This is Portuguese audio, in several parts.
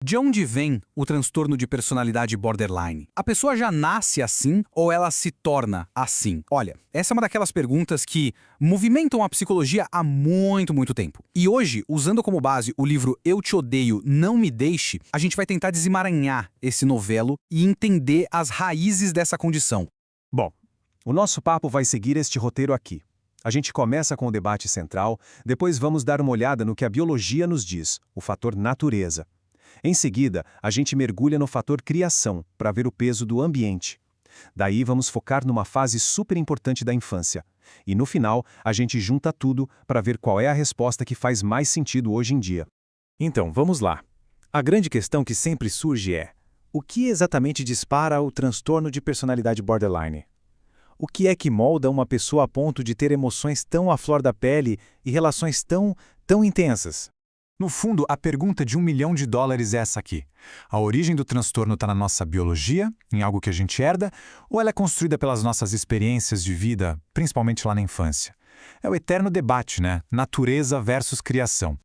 De onde vem o transtorno de personalidade borderline? A pessoa já nasce assim ou ela se torna assim? Olha, essa é uma daquelas perguntas que movimentam a psicologia há muito, muito tempo. E hoje, usando como base o livro Eu Te Odeio, Não Me Deixe, a gente vai tentar desemaranhar esse novelo e entender as raízes dessa condição. Bom, o nosso papo vai seguir este roteiro aqui. A gente começa com o debate central, depois vamos dar uma olhada no que a biologia nos diz, o fator natureza. Em seguida, a gente mergulha no fator criação, para ver o peso do ambiente. Daí vamos focar numa fase super importante da infância. E no final, a gente junta tudo para ver qual é a resposta que faz mais sentido hoje em dia. Então, vamos lá. A grande questão que sempre surge é: o que exatamente dispara o transtorno de personalidade borderline? O que é que molda uma pessoa a ponto de ter emoções tão à flor da pele e relações tão intensas? No fundo, a pergunta de $1 milhão é essa aqui. A origem do transtorno está na nossa biologia, em algo que a gente herda, ou ela é construída pelas nossas experiências de vida, principalmente lá na infância? É o eterno debate, né? Natureza versus criação.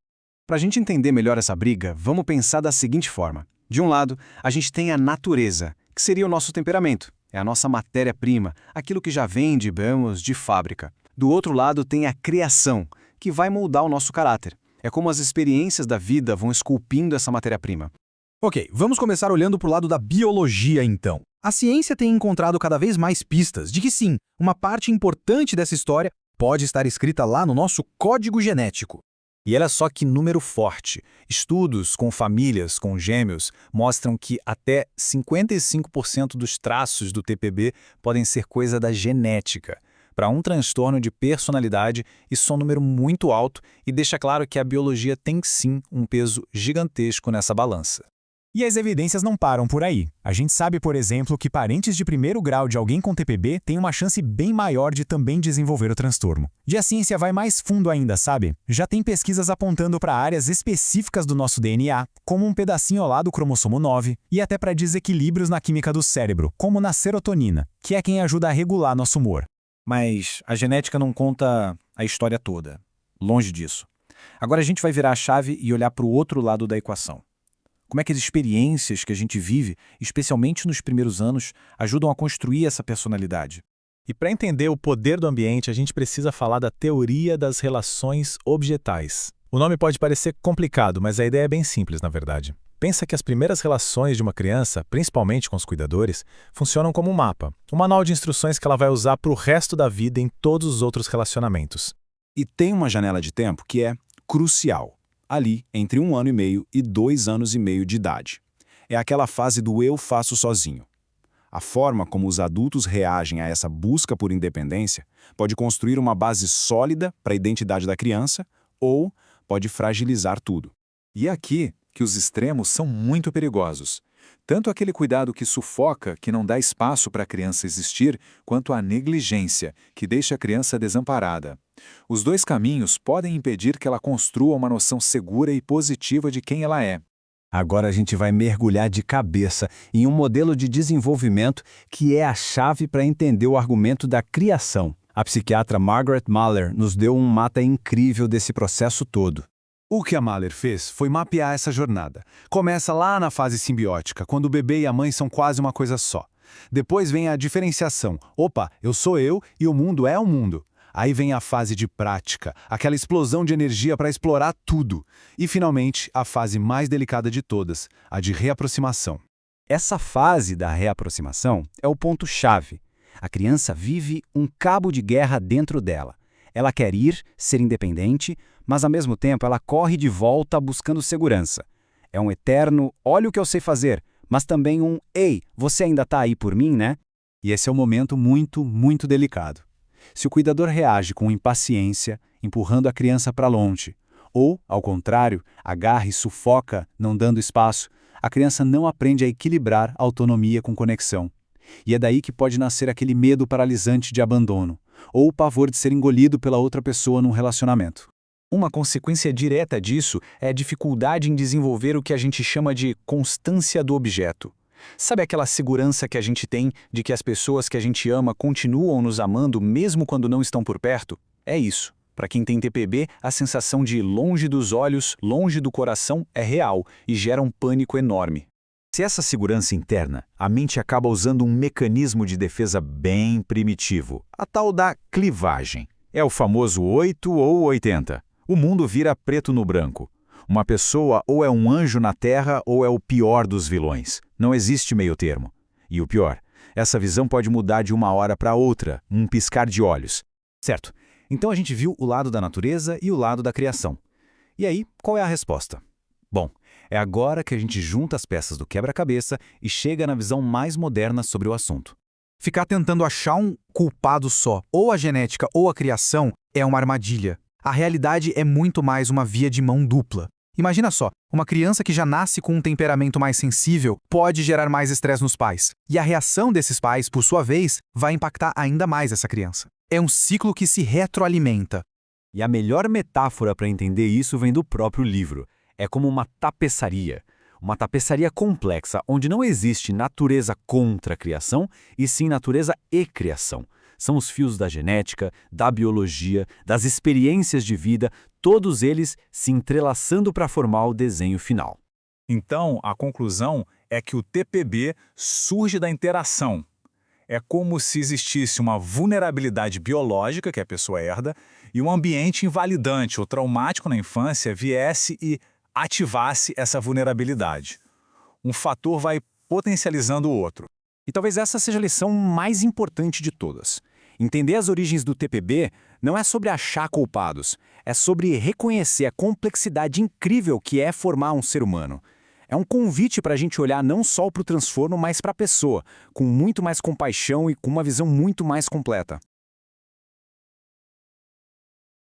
Para a gente entender melhor essa briga, vamos pensar da seguinte forma. De um lado, a gente tem a natureza, que seria o nosso temperamento. É a nossa matéria-prima, aquilo que já vem, digamos, de fábrica. Do outro lado tem a criação, que vai moldar o nosso caráter. É como as experiências da vida vão esculpindo essa matéria-prima. Ok, vamos começar olhando para o lado da biologia, então. A ciência tem encontrado cada vez mais pistas de que sim, uma parte importante dessa história pode estar escrita lá no nosso código genético. E olha só que número forte. Estudos com famílias com gêmeos mostram que até 55% dos traços do TPB podem ser coisa da genética. Para um transtorno de personalidade, isso é um número muito alto e deixa claro que a biologia tem sim um peso gigantesco nessa balança. E as evidências não param por aí. A gente sabe, por exemplo, que parentes de primeiro grau de alguém com TPB têm uma chance bem maior de também desenvolver o transtorno. E a ciência vai mais fundo ainda, sabe? Já tem pesquisas apontando para áreas específicas do nosso DNA, como um pedacinho lá do cromossomo 9, e até para desequilíbrios na química do cérebro, como na serotonina, que é quem ajuda a regular nosso humor. Mas a genética não conta a história toda. Longe disso. Agora a gente vai virar a chave e olhar para o outro lado da equação. Como é que as experiências que a gente vive, especialmente nos primeiros anos, ajudam a construir essa personalidade? E para entender o poder do ambiente, a gente precisa falar da teoria das relações objetais. O nome pode parecer complicado, mas a ideia é bem simples, na verdade. Pensa que as primeiras relações de uma criança, principalmente com os cuidadores, funcionam como um mapa, um manual de instruções que ela vai usar para o resto da vida em todos os outros relacionamentos. E tem uma janela de tempo que é crucial, ali entre 1 ano e meio e 2 anos e meio de idade. É aquela fase do eu faço sozinho. A forma como os adultos reagem a essa busca por independência pode construir uma base sólida para a identidade da criança ou pode fragilizar tudo. E é aqui que os extremos são muito perigosos. Tanto aquele cuidado que sufoca, que não dá espaço para a criança existir, quanto a negligência, que deixa a criança desamparada. Os dois caminhos podem impedir que ela construa uma noção segura e positiva de quem ela é. Agora a gente vai mergulhar de cabeça em um modelo de desenvolvimento que é a chave para entender o argumento da criação. A psiquiatra Margaret Mahler nos deu um mapa incrível desse processo todo. O que a Mahler fez foi mapear essa jornada. Começa lá na fase simbiótica, quando o bebê e a mãe são quase uma coisa só. Depois vem a diferenciação. Opa, eu sou eu e o mundo é o mundo. Aí vem a fase de prática, aquela explosão de energia para explorar tudo. E, finalmente, a fase mais delicada de todas, a de reaproximação. Essa fase da reaproximação é o ponto-chave. A criança vive um cabo de guerra dentro dela. Ela quer ir, ser independente, mas ao mesmo tempo ela corre de volta buscando segurança. É um eterno, olha o que eu sei fazer, mas também um, ei, você ainda está aí por mim, né? E esse é um momento muito, muito delicado. Se o cuidador reage com impaciência, empurrando a criança para longe, ou, ao contrário, agarra e sufoca, não dando espaço, a criança não aprende a equilibrar a autonomia com conexão. E é daí que pode nascer aquele medo paralisante de abandono, ou o pavor de ser engolido pela outra pessoa num relacionamento. Uma consequência direta disso é a dificuldade em desenvolver o que a gente chama de constância do objeto. Sabe aquela segurança que a gente tem de que as pessoas que a gente ama continuam nos amando mesmo quando não estão por perto? É isso. Para quem tem TPB, a sensação de longe dos olhos, longe do coração é real e gera um pânico enorme. Se essa segurança interna, a mente acaba usando um mecanismo de defesa bem primitivo, a tal da clivagem. É o famoso 8 ou 80. O mundo vira preto no branco. Uma pessoa ou é um anjo na terra ou é o pior dos vilões. Não existe meio termo. E o pior, essa visão pode mudar de uma hora para outra, um piscar de olhos. Certo. Então a gente viu o lado da natureza e o lado da criação. E aí, qual é a resposta? Bom, é agora que a gente junta as peças do quebra-cabeça e chega na visão mais moderna sobre o assunto. Ficar tentando achar um culpado só, ou a genética ou a criação, é uma armadilha. A realidade é muito mais uma via de mão dupla. Imagina só, uma criança que já nasce com um temperamento mais sensível pode gerar mais estresse nos pais. E a reação desses pais, por sua vez, vai impactar ainda mais essa criança. É um ciclo que se retroalimenta. E a melhor metáfora para entender isso vem do próprio livro. É como uma tapeçaria. Uma tapeçaria complexa, onde não existe natureza contra a criação, e sim natureza e criação. São os fios da genética, da biologia, das experiências de vida, todos eles se entrelaçando para formar o desenho final. Então, a conclusão é que o TPB surge da interação. É como se existisse uma vulnerabilidade biológica que a pessoa herda e um ambiente invalidante ou traumático na infância viesse e ativasse essa vulnerabilidade. Um fator vai potencializando o outro. E talvez essa seja a lição mais importante de todas. Entender as origens do TPB não é sobre achar culpados, é sobre reconhecer a complexidade incrível que é formar um ser humano. É um convite para a gente olhar não só para o transtorno, mas para a pessoa, com muito mais compaixão e com uma visão muito mais completa.